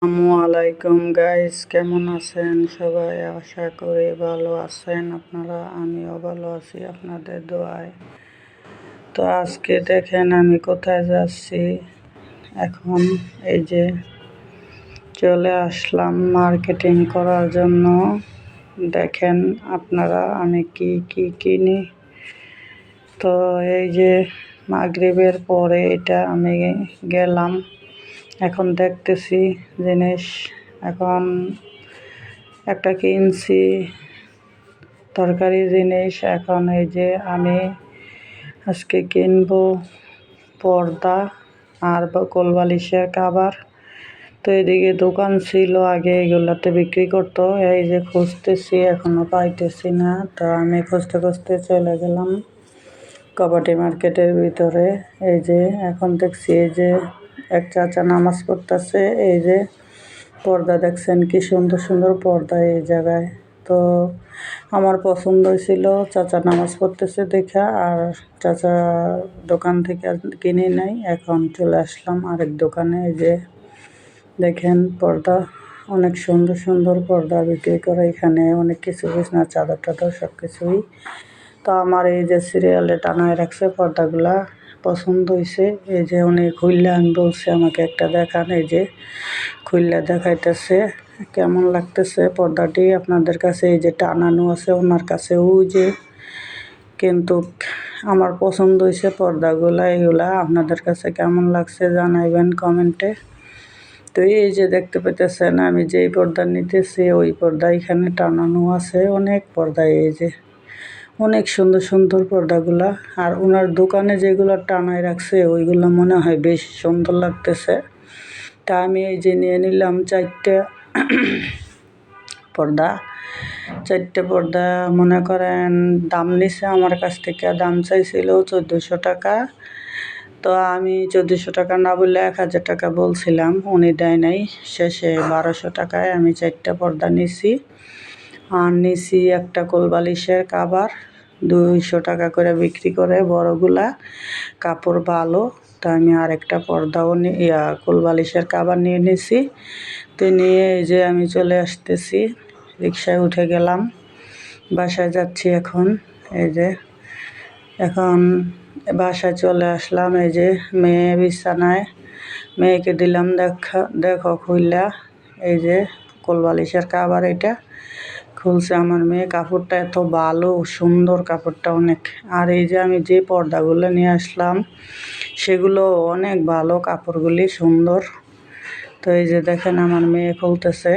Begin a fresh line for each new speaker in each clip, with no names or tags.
আসসালামাইকুম গাইস, কেমন আছেন সবাই? আশা করি ভালো আছেন আপনারা। আমিও ভালো আছি আপনাদের দোয়ায়। তো আজকে দেখেন আমি কোথায় যাচ্ছি। এখন এই যে চলে আসলাম মার্কেটিং করার জন্য। দেখেন আপনারা আমি কি কি কিনি। তো এই যে মাগরিবের পরে এটা আমি গেলাম, এখন দেখতেছি জিনিস। এখন একটা কিনছি তরকারি জিনিস। এখন এই যে আমি আজকে কিনবো পর্দা আর কোলবালিশের কাভার। তো এদিকে দোকান ছিল আগে, এগুলাতে বিক্রি করতো। এই যে খুঁজতেছি, এখনো পাইতেছি না। তো আমি খুঁজতে খুঁজতে চলে গেলাম কবাডি মার্কেটের ভিতরে। এই যে এখন দেখছি এই যে এক চাচা নামাজ পড়তেছে। এই যে পর্দা দেখছেন, কি সুন্দর সুন্দর পর্দা এই জায়গায়। তো আমার পছন্দ হয়েছিল, চাচা নামাজ পড়তেছে দেখা, আর চাচা দোকান থেকে কিনে নাই। এখন চলে আসলাম আরেক দোকানে। এই যে দেখেন পর্দা, অনেক সুন্দর সুন্দর পর্দা বিক্রি করে এখানে। অনেক কিছু বিছানার চাদর টাদর সব কিছুই। তো আমার এই যে সিরিয়ালে টানায় রাখছে পর্দাগুলা, পছন্দ হয়েছে। এই যে উনি খুললে আমি বলছি আমাকে একটা দেখান। এই যে খুললে দেখাইতেছে কেমন লাগতেছে পর্দাটি আপনাদের কাছে। এই যে টানানো আছে ওনার কাছে, ওই যে। কিন্তু আমার পছন্দ হয়েছে পর্দাগুলা। এগুলা আপনাদের কাছে কেমন লাগছে জানাইবেন কমেন্টে। তো এই যে দেখতে পেতেছেন আমি যেই পর্দা নিতেছি, ওই পর্দা এখানে টানানো আছে অনেক পর্দা। এই যে অনেক সুন্দর সুন্দর পর্দাগুলা। আর ওনার দোকানে যেগুলো টানায় রাখছে ওইগুলো মনে হয় বেশ সুন্দর লাগতেছে। তা আমি এই যে নিয়ে নিলাম 4টে পর্দা। 4টে পর্দা মনে করেন দাম নিছে আমার কাছ থেকে, দাম চাইছিল 1400 টাকা। তো আমি 1400 টাকা না বললে 1000 টাকা বলছিলাম, উনি দেয় নাই। শেষে 1200 টাকায় আমি 4টে পর্দা নিছি। আর নিছি একটা কোলবালিশের কাভার, 200 টাকা করে বিক্রি করে বড়গুলা, কাপড় ভালো। তো আমি আরেকটা পর্দাও কোলবালিশের কাভার নিয়ে নিছি। তো নিয়ে এই যে আমি চলে আসতেছি, রিকশায় উঠে গেলাম, বাসায় যাচ্ছি এখন। এই যে এখন বাসায় চলে আসলাম। এই যে মেয়ে বিছানায়, মেয়েকে দিলাম দেখো খুললা। এই যে কোলবালিশের কাভার, এটা খুলছে আমার মেয়ে। কাপড়টা এত ভালো সুন্দর, কাপড়টা অনেক। আর এই যে আমি যে পর্দাগুলো নিয়ে আসলাম সেগুলো অনেক ভালো, কাপড়গুলি সুন্দর। তো এই যে দেখেন আমার মেয়ে খুলতেছে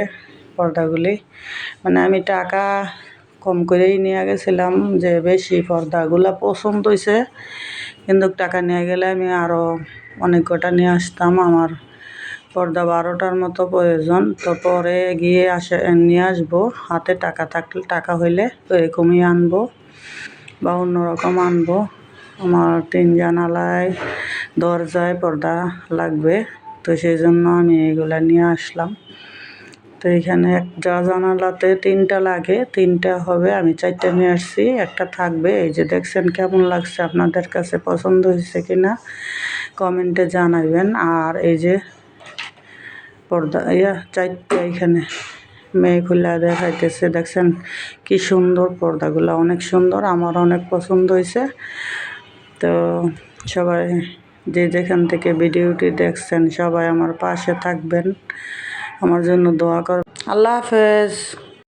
পর্দাগুলি। মানে আমি টাকা কম করেই নিয়ে গেছিলাম, যে বেশি পর্দাগুলো পছন্দ হয়েছে, কিন্তু টাকা নিয়ে গেলে আমি আরও অনেক কটা নিয়ে আসতাম। আমার পর্দা 12টার মতো প্রয়োজন। তো পরে গিয়ে নিয়ে আসবো, হাতে টাকা থাকলে, টাকা হইলে তো এরকমই আনবো বা অন্যরকম আনবো। আমার 3 জানালায় দরজায় পর্দা লাগবে, তো সেই জন্য আমি এগুলা নিয়ে আসলাম। তো এখানে জানালাতে 3টা লাগে, 3টা হবে, আমি 4টে নিয়ে আসছি, একটা থাকবে। এই যে দেখছেন কেমন লাগছে, আপনাদের কাছে পছন্দ হয়েছে কিনা কমেন্টে জানাবেন। আর এই যে পর্দা 4টে এখানে মেয়ে খুলে দেখাইতেছে, দেখছেন কি সুন্দর পর্দাগুলো, অনেক সুন্দর, আমার অনেক পছন্দ হয়েছে। তো সবাই যে যেখান থেকে ভিডিওটি দেখছেন সবাই আমার পাশে থাকবেন, আমার জন্য দোয়া করবেন। আল্লাহ হাফেজ।